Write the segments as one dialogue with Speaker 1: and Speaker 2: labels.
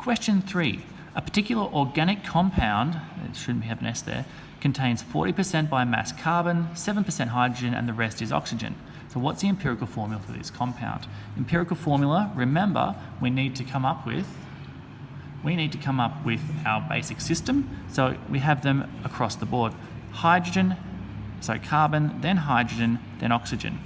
Speaker 1: Question 3. A particular organic compound, it shouldn't have an S there, contains 40% by mass carbon, 7% hydrogen, and the rest is oxygen. So what's the empirical formula for this compound? Empirical formula, remember, we need to come up with our basic system. So we have them across the board. Carbon, then hydrogen, then oxygen.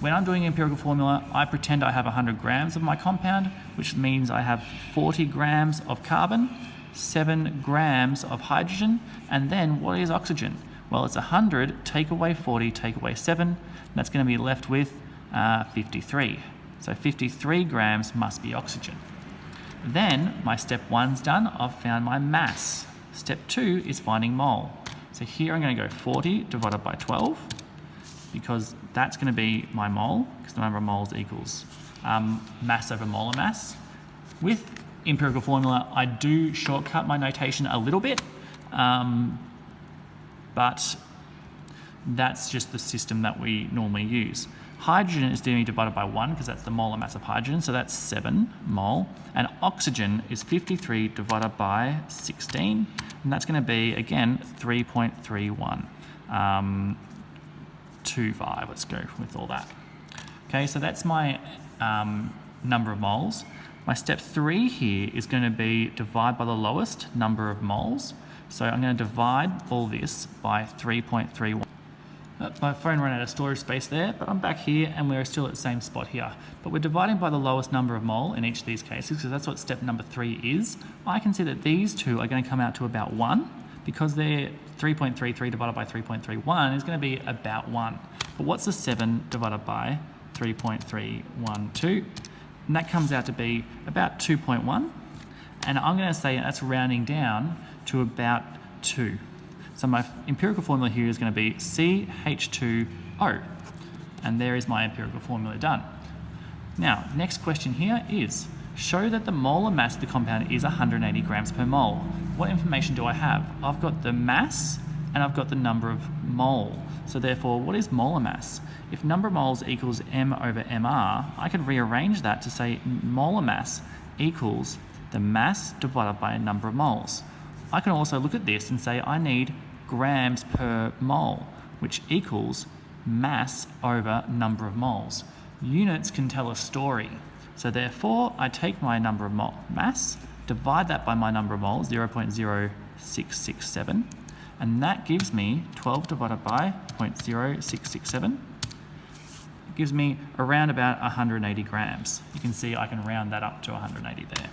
Speaker 1: When I'm doing empirical formula, I pretend I have 100 grams of my compound, which means I have 40 grams of carbon, 7 grams of hydrogen, and then what is oxygen? Well, it's 100, take away 40, take away 7, and that's going to be left with 53. So 53 grams must be oxygen. Then my step 1's done, I've found my mass. Step 2 is finding mole. So here I'm going to go 40 divided by 12, because that's going to be my mole, because the number of moles equals mass over molar mass. With empirical formula, I do shortcut my notation a little bit, but that's just the system that we normally use. Hydrogen is going to be divided by 1, because that's the molar mass of hydrogen, so that's 7 mole. And oxygen is 53 divided by 16, and that's going to be, again, 3.31. 25, let's go with all that. Okay, so that's my number of moles. My step 3 here is going to be divide by the lowest number of moles. So I'm going to divide all this by 3.31. My phone ran out of storage space there, but I'm back here and we're still at the same spot here. But we're dividing by the lowest number of mole in each of these cases, because that's what step number 3 is. I can see that these two are going to come out to about 1, because they're 3.33 divided by 3.31 is going to be about 1. But what's the 7 divided by 3.312? And that comes out to be about 2.1. And I'm going to say that's rounding down to about 2. So my empirical formula here is going to be CH2O. And there is my empirical formula done. Now, next question here is, show that the molar mass of the compound is 180 grams per mole. What information do I have? I've got the mass and I've got the number of mole. So therefore, what is molar mass? If number of moles equals M over MR, I could rearrange that to say molar mass equals the mass divided by a number of moles. I can also look at this and say I need grams per mole, which equals mass over number of moles. Units can tell a story. So therefore, I take my number of mass, divide that by my number of moles, 0.0667, and that gives me 12 divided by 0.0667. It gives me around about 180 grams. You can see I can round that up to 180 there.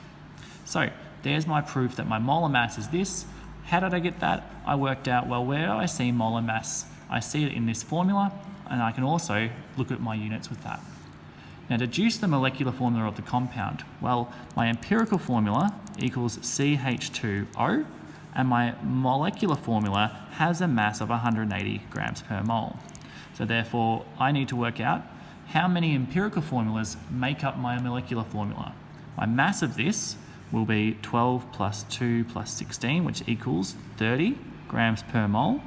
Speaker 1: So there's my proof that my molar mass is this. How did I get that? I worked out, well, where do I see molar mass? I see it in this formula, and I can also look at my units with that. Now, deduce the molecular formula of the compound. Well, my empirical formula equals CH2O, and my molecular formula has a mass of 180 grams per mole. So therefore, I need to work out how many empirical formulas make up my molecular formula. My mass of this will be 12 plus 2 plus 16, which equals 30 grams per mole.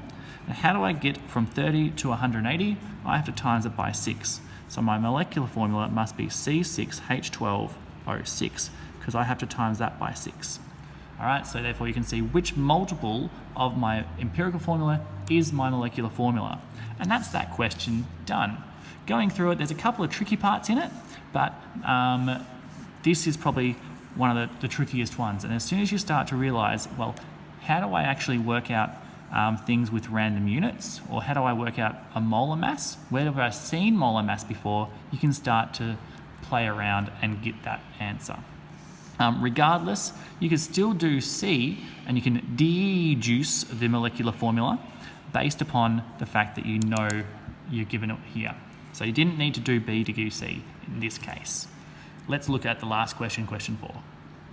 Speaker 1: And how do I get from 30 to 180? I have to times it by 6. So my molecular formula must be C6H12O6, because I have to times that by 6. All right, so therefore you can see which multiple of my empirical formula is my molecular formula. And that's that question done. Going through it, there's a couple of tricky parts in it, but this is probably one of the trickiest ones. And as soon as you start to realize, well, how do I actually work out things with random units, or how do I work out a molar mass? Where have I seen molar mass before? You can start to play around and get that answer. Regardless, you can still do C, and you can deduce the molecular formula based upon the fact that you know you're given it here. So you didn't need to do B to do C in this case. Let's look at the last question, question 4.